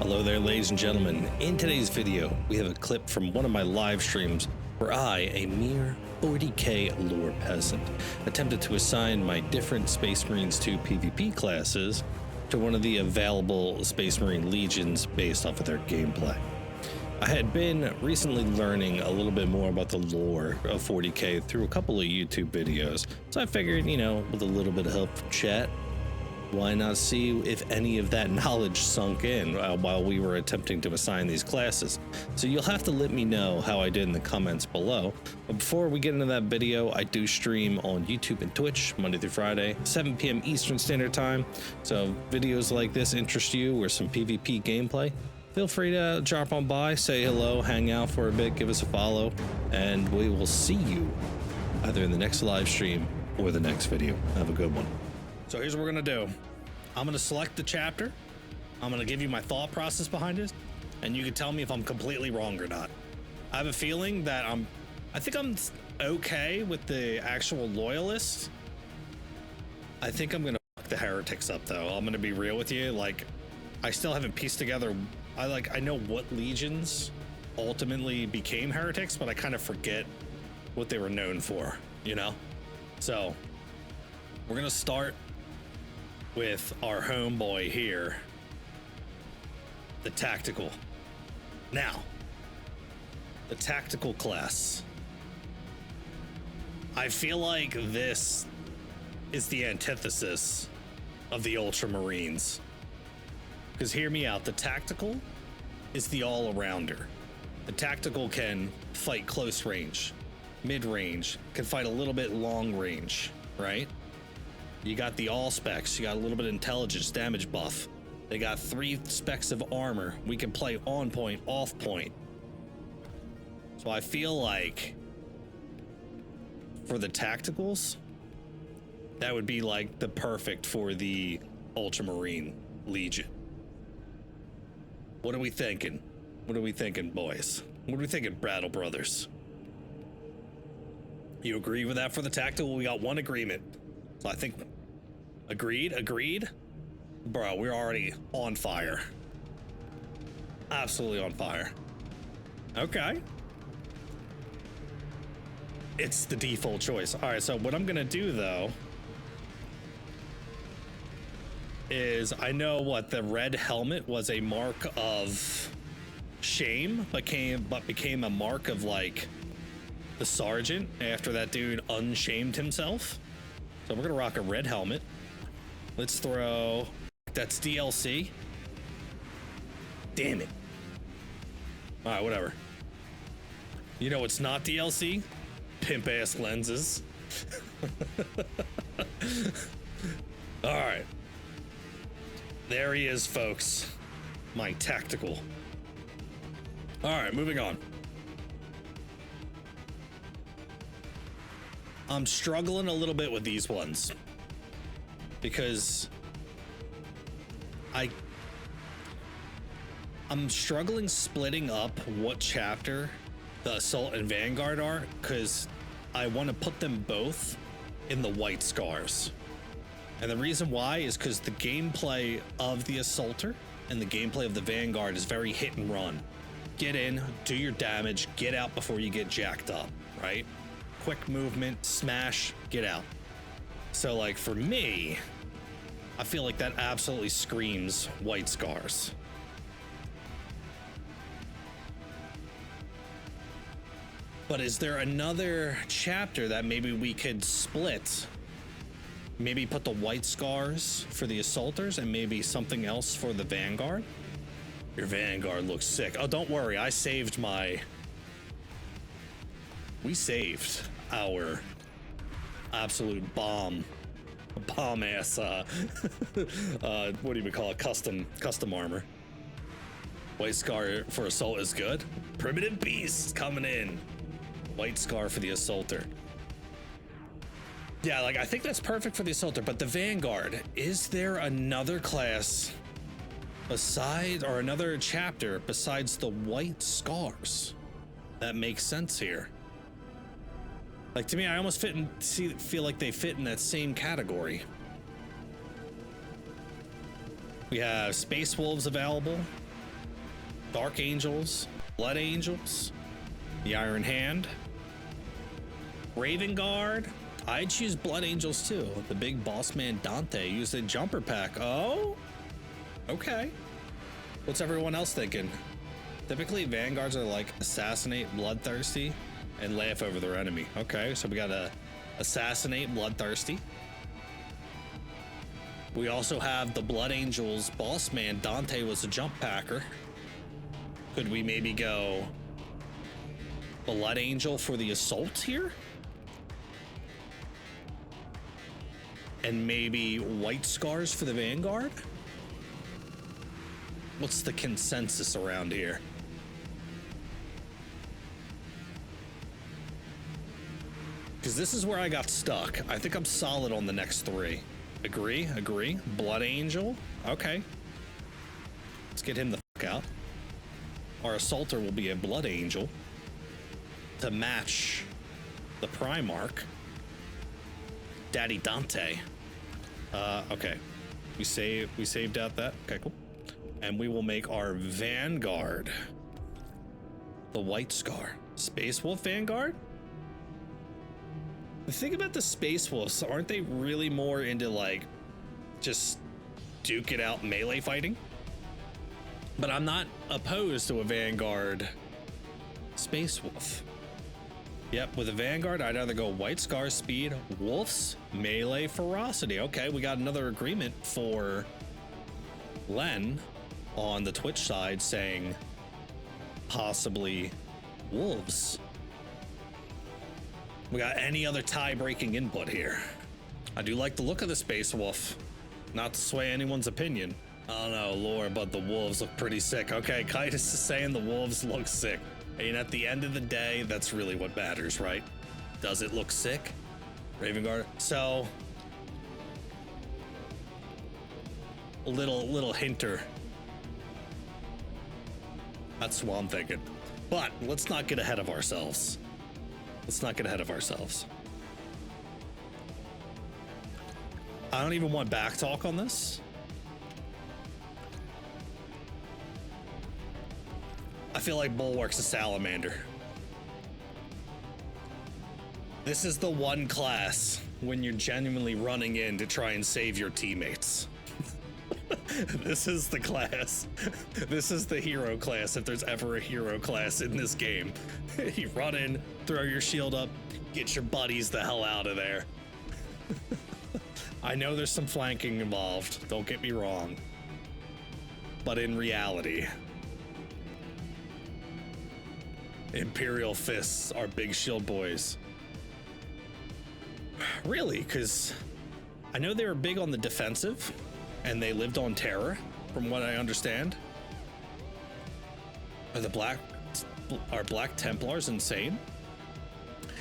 Hello there, ladies and gentlemen. In today's video, we have a clip from one of my live streams where I, a mere 40k lore peasant, attempted to assign my different Space Marines 2 PvP classes to one of the available Space Marine legions based off of their gameplay. I had been recently learning a little bit more about the lore of 40k through a couple of YouTube videos, so I figured, with a little bit of help from chat, why not see if any of that knowledge sunk in while we were attempting to assign these classes. So you'll have to let me know how I did in the comments below. But before we get into that video, I do stream on YouTube and Twitch Monday through Friday, 7 p.m. Eastern Standard Time. So videos like this interest you or some PvP gameplay, feel free to drop on by, say hello, hang out for a bit, give us a follow, and we will see you either in the next live stream or the next video. Have a good one. So here's what we're gonna do. I'm gonna select the chapter. I'm gonna give you my thought process behind it, and you can tell me if I'm completely wrong or not. I have a feeling that I think I'm okay with the actual loyalists. I think I'm gonna fuck the heretics up though. I'm gonna be real with you. Like, I still haven't pieced together. I know what legions ultimately became heretics, but I kind of forget what they were known for, So we're gonna start with our homeboy here, the tactical. Now, the tactical class. I feel like this is the antithesis of the Ultramarines. Because hear me out, the tactical is the all-arounder. The tactical can fight close range, mid-range, can fight a little bit long range, right? You got the all specs, you got a little bit of intelligence, damage buff. They got 3 specs of armor. We can play on point, off point. So I feel like for the tacticals, that would be like the perfect for the Ultramarine Legion. What are we thinking? What are we thinking, boys? What are we thinking, Brattle Brothers? You agree with that for the tactical? We got one agreement. So I think, agreed? Bro, we're already on fire. Absolutely on fire. Okay. It's the default choice. All right, so what I'm gonna do though is, I know what the red helmet was a mark of shame, but became a mark of like the sergeant after that dude unshamed himself. So we're gonna rock a red helmet. Let's throw, that's DLC. Damn it. All right, whatever. You know what's not DLC? Pimp ass lenses. All right. There he is, folks. My tactical. All right, moving on. I'm struggling a little bit with these ones because I'm struggling splitting up what chapter the Assault and Vanguard are, because I want to put them both in the White Scars. And the reason why is because the gameplay of the Assaulter and the gameplay of the Vanguard is very hit and run. Get in, do your damage, get out before you get jacked up, right? Quick movement, smash, get out. So like for me, I feel like that absolutely screams White Scars. But is there another chapter that maybe we could split? Maybe put the White Scars for the Assaulters and maybe something else for the Vanguard? Your Vanguard looks sick. Oh, don't worry, I saved my... We saved our absolute bomb ass, what do you call it? Custom armor. White Scar for Assault is good. Primitive Beast coming in. White Scar for the Assaulter. Yeah, like I think that's perfect for the Assaulter, but the Vanguard, is there another class beside, or another chapter besides the White Scars that makes sense here? Like, to me, I almost feel like they fit in that same category. We have Space Wolves available. Dark Angels, Blood Angels, the Iron Hand, Raven Guard. I'd choose Blood Angels too. The big boss man Dante used a jumper pack. Oh, okay. What's everyone else thinking? Typically, Vanguards are like assassinate, bloodthirsty, and laugh over their enemy. Okay, so we got a assassinate, bloodthirsty. We also have the Blood Angels boss man. Dante was a jump packer. Could we maybe go Blood Angel for the assault here? And maybe White Scars for the Vanguard? What's the consensus around here? Because this is where I got stuck. I think I'm solid on the next three. Agree, agree. Blood Angel. Okay. Let's get him the fuck out. Our Assaulter will be a Blood Angel to match the Primarch. Daddy Dante. Okay. We saved out that. Okay, cool. And we will make our Vanguard the White Scar. Space Wolf Vanguard? The thing about the Space Wolves, aren't they really more into like just duke it out melee fighting? But I'm not opposed to a Vanguard Space Wolf. Yep, with a Vanguard, I'd either go White Scar speed, Wolf's melee ferocity. Okay, we got another agreement for Len on the Twitch side saying possibly Wolves. We got any other tie-breaking input here? I do like the look of the Space Wolf. Not to sway anyone's opinion. I don't know, lore, but the wolves look pretty sick. Okay, Kitus is saying the wolves look sick. And at the end of the day, that's really what matters, right? Does it look sick? Raven Guard. So, a little hinter. That's what I'm thinking. But let's not get ahead of ourselves. Let's not get ahead of ourselves. I don't even want back talk on this. I feel like Bulwark's a salamander. This is the one class when you're genuinely running in to try and save your teammates. This is the class. This is the hero class, if there's ever a hero class in this game. You run in, throw your shield up, get your buddies the hell out of there. I know there's some flanking involved, don't get me wrong. But in reality, Imperial Fists are big shield boys. Really, because I know they were big on the defensive and they lived on terror, from what I understand. Are Black Templars insane?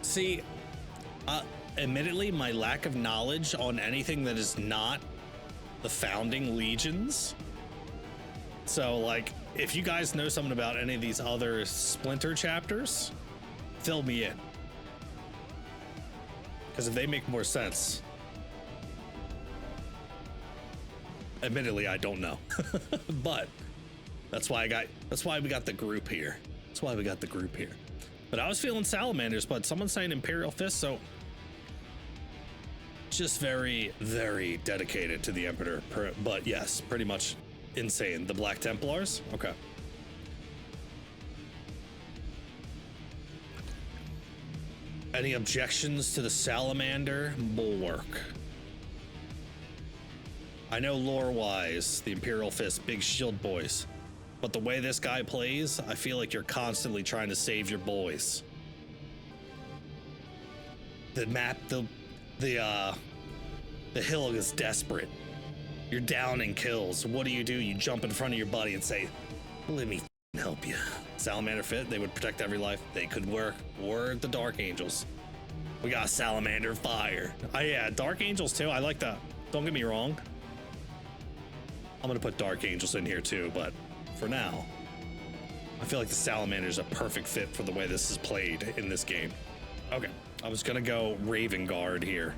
See, admittedly, my lack of knowledge on anything that is not the founding legions. So, like, if you guys know something about any of these other Splinter chapters, fill me in. Because if they make more sense. Admittedly, I don't know. But that's why we got the group here. That's why we got the group here. But I was feeling salamanders, but someone's saying Imperial Fist, so just very, very dedicated to the Emperor. But yes, pretty much insane. The Black Templars? Okay. Any objections to the Salamander Bulwark? I know lore-wise, the Imperial Fist, big shield boys. But the way this guy plays, I feel like you're constantly trying to save your boys. The map, the hill is desperate. You're downing kills. What do? You jump in front of your buddy and say, let me help you. Salamander Fit, they would protect every life. They could work. Or the Dark Angels. We got Salamander Fire. Oh yeah, Dark Angels too. I like that. Don't get me wrong. I'm gonna put Dark Angels in here too, but for now, I feel like the Salamander is a perfect fit for the way this is played in this game. Okay, I was gonna go Raven Guard here.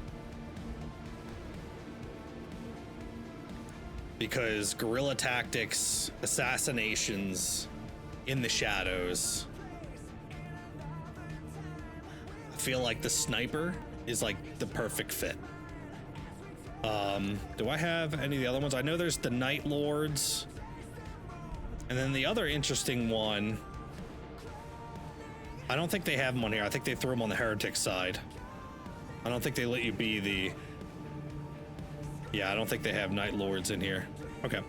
Because guerrilla tactics, assassinations, in the shadows. I feel like the sniper is like the perfect fit. Do I have any of the other ones? I know there's the Night Lords. And then the other interesting one, I don't think they have them on here. I think they threw them on the heretic side. I don't think they let you be the... Yeah, I don't think they have Night Lords in here. Okay.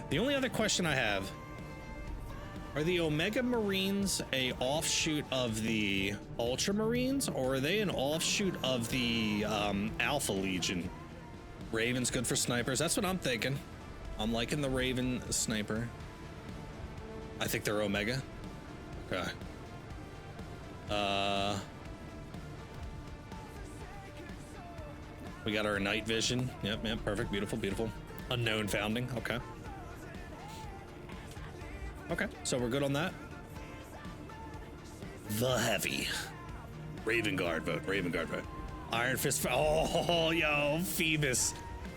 The only other question I have, are the Omega Marines a offshoot of the Ultramarines, or are they an offshoot of the Alpha Legion? Raven's good for snipers. That's what I'm thinking. I'm liking the Raven sniper. I think they're Omega. Okay. We got our night vision. Yep, perfect, beautiful, beautiful. Unknown founding. Okay. Okay, so we're good on that. The heavy. Raven Guard vote. Raven Guard vote. Iron Fist. Oh, yo, Phoebus.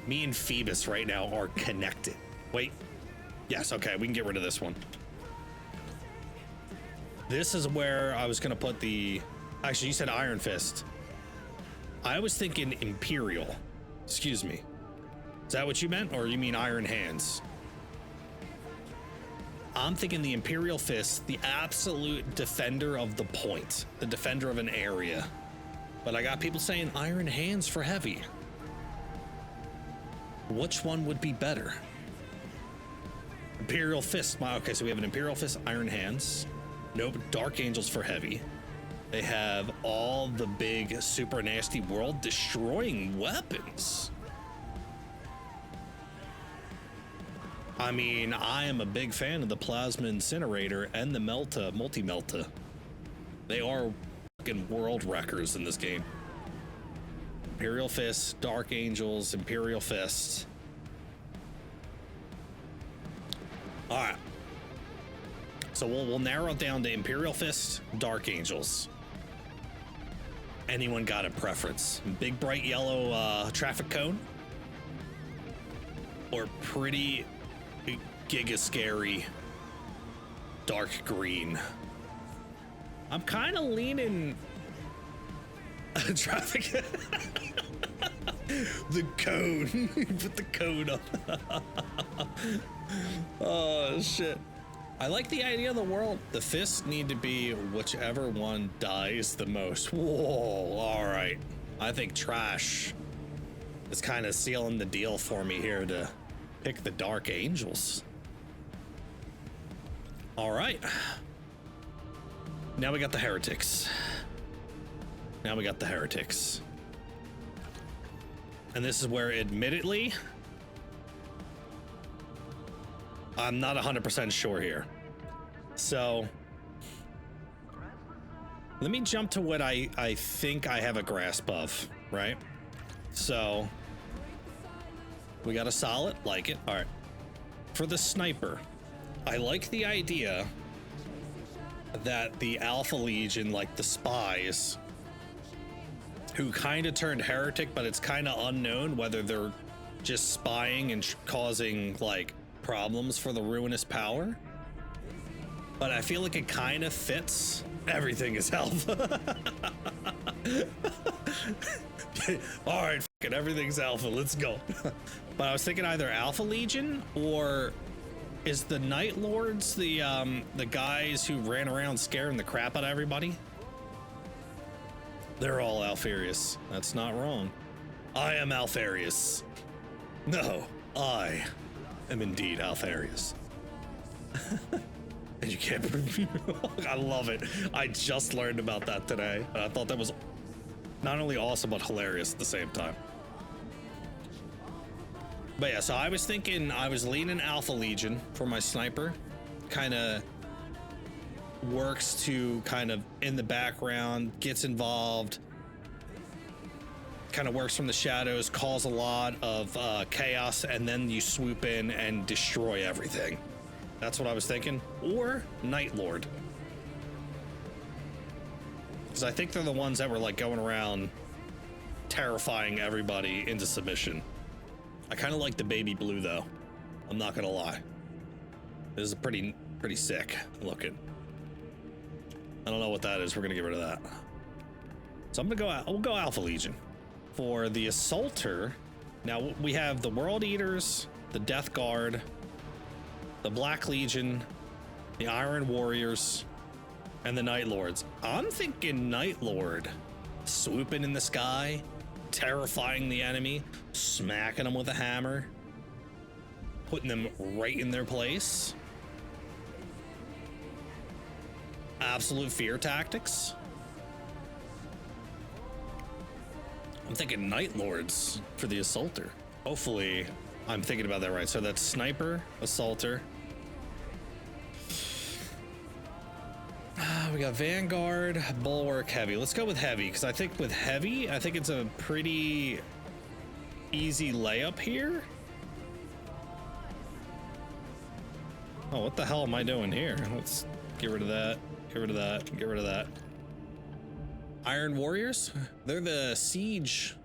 Me and Phoebus right now are connected. Wait. Yes, okay, we can get rid of this one. This is where I was gonna put the... Actually, you said Iron Fist. I was thinking Imperial. Excuse me. Is that what you meant, or you mean Iron Hands? I'm thinking the Imperial Fist, the absolute defender of the point, the defender of an area. But I got people saying Iron Hands for heavy. Which one would be better? Imperial Fist. Okay, so we have an Imperial Fist, Iron Hands. Nope, Dark Angels for heavy. They have all the big super nasty world destroying weapons. I mean, I am a big fan of the Plasma Incinerator and the Multi-Melta. They are fucking world wreckers in this game. Imperial Fist, Dark Angels, Imperial Fist. All right. So we'll narrow it down to Imperial Fist, Dark Angels. Anyone got a preference? Big bright yellow traffic cone? Or pretty giga scary dark green? I'm kind of leaning traffic. The cone. Put the cone up. Oh shit. I like the idea of the world. The fists need to be whichever one dies the most. Whoa, all right. I think trash is kind of sealing the deal for me here to pick the Dark Angels. All right. Now we got the heretics. Now we got the heretics. And this is where, admittedly, I'm not 100% sure here. So let me jump to what I think I have a grasp of, right? So we got a solid, like it. All right. For the sniper, I like the idea that the Alpha Legion, like the spies, who kind of turned heretic, but it's kind of unknown whether they're just spying and causing like problems for the ruinous power. But I feel like it kind of fits. Everything is Alpha. All right, fucking everything's Alpha. Let's go. But I was thinking either Alpha Legion, or is the Night Lords the guys who ran around scaring the crap out of everybody? They're all Alpharius. That's not wrong. I am Alpharius. No, I am indeed Alpharius. And you can't prove me wrong. I love it. I just learned about that today. I thought that was not only awesome, but hilarious at the same time. But yeah, so I was thinking, I was leaning Alpha Legion for my sniper. Kind of works to kind of in the background, gets involved, kind of works from the shadows, cause a lot of chaos, and then you swoop in and destroy everything. That's what I was thinking. Or Night Lord. Because I think they're the ones that were like going around terrifying everybody into submission. I kind of like the baby blue though. I'm not gonna lie. This is pretty sick looking. I don't know what that is. We're gonna get rid of that. So I'm gonna go out. We'll go Alpha Legion. For the Assaulter, now we have the World Eaters, the Death Guard, the Black Legion, the Iron Warriors, and the Night Lords. I'm thinking Night Lord, swooping in the sky, terrifying the enemy, smacking them with a hammer, putting them right in their place. Absolute fear tactics. I'm thinking Night Lords for the Assaulter. Hopefully I'm thinking about that right. So that's Sniper, Assaulter. We got Vanguard, Bulwark, Heavy. Let's go with Heavy, because I think with Heavy, I think it's a pretty easy layup here. Oh, what the hell am I doing here? Let's get rid of that, get rid of that, get rid of that. Iron Warriors, they're the Siege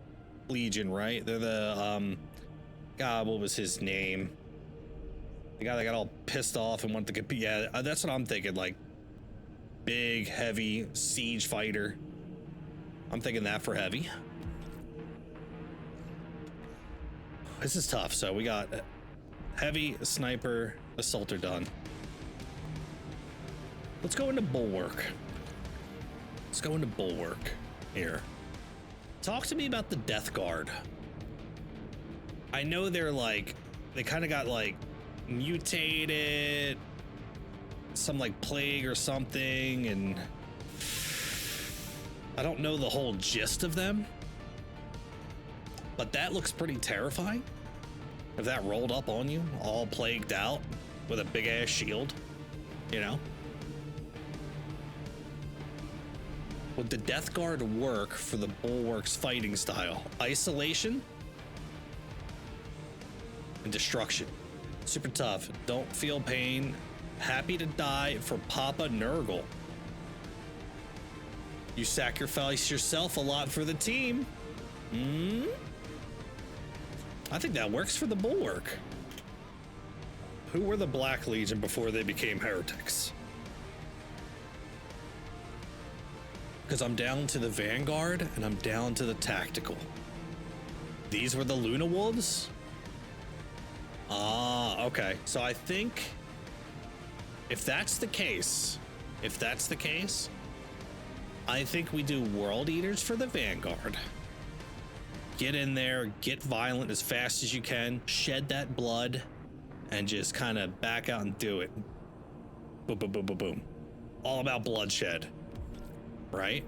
Legion, right? They're the, God, what was his name? The guy that got all pissed off and wanted to compete. Yeah, that's what I'm thinking, like big, heavy siege fighter. I'm thinking that for Heavy. This is tough. So we got Heavy, Sniper, Assaulter done. Let's go into Bulwark. Let's go into Bulwark here. Talk to me about the Death Guard. I know they're like, they kind of got like mutated, some like plague or something, and I don't know the whole gist of them, but that looks pretty terrifying. If that rolled up on you, all plagued out with a big ass shield, you know? Would the Death Guard work for the Bulwark's fighting style? Isolation and destruction. Super tough. Don't feel pain. Happy to die for Papa Nurgle. You sacrifice yourself a lot for the team. I think that works for the Bulwark. Who were the Black Legion before they became heretics? Because I'm down to the Vanguard and I'm down to the Tactical. These were the Luna Wolves? Ah, okay. So I think if that's the case, I think we do World Eaters for the Vanguard. Get in there, get violent as fast as you can, shed that blood, and just kind of back out and do it. Boom, boom, boom, boom, boom. All about bloodshed. Right?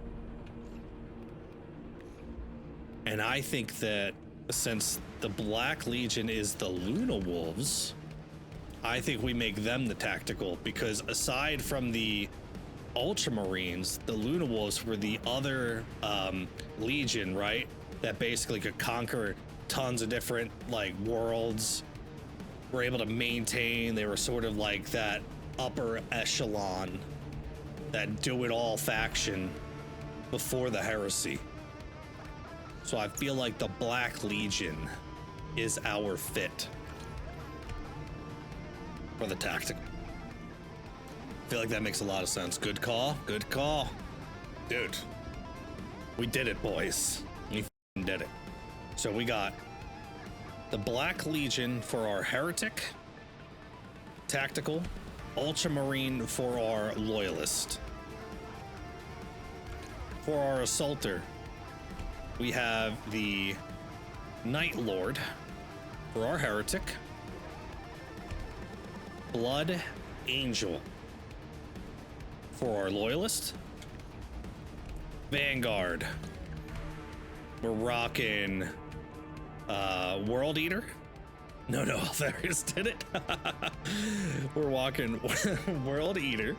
And I think that since the Black Legion is the Luna Wolves, I think we make them the Tactical, because aside from the Ultramarines, the Luna Wolves were the other Legion, right? That basically could conquer tons of different like worlds, were able to maintain. They were sort of like that upper echelon, that do-it-all faction before the heresy. So I feel like the Black Legion is our fit for the Tactical. I feel like that makes a lot of sense. Good call, good call. Dude, we did it, boys. We did it. So we got the Black Legion for our Heretic, Tactical, Ultramarine for our Loyalist. For our Assaulter, we have the Night Lord for our Heretic, Blood Angel for our Loyalist, Vanguard. We're rocking World Eater. No, Altharius did it. We're walking World Eater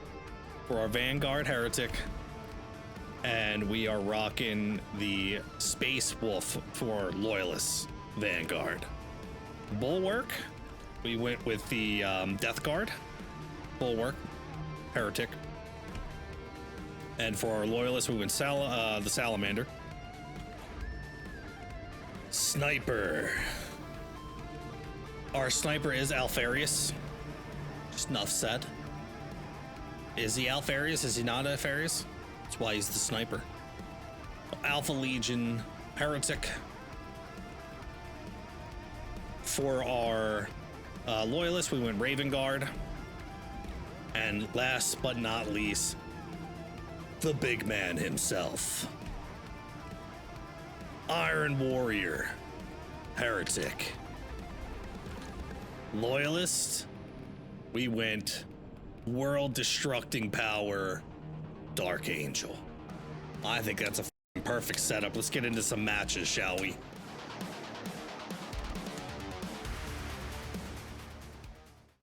for our Vanguard Heretic. And we are rocking the Space Wolf for our Loyalist Vanguard. Bulwark, we went with the Death Guard, Bulwark, Heretic. And for our Loyalists, we went the Salamander. Sniper. Our Sniper is Altharius. Just enough said. Is he Alpharius? Is he not Alpharius? That's why he's the sniper. Alpha Legion, Heretic. For our loyalists, we went Raven Guard. And last but not least, the big man himself. Iron Warrior, Heretic. Loyalist, we went World Destructing Power, Dark Angel. I think that's a perfect setup. Let's get into some matches, shall we?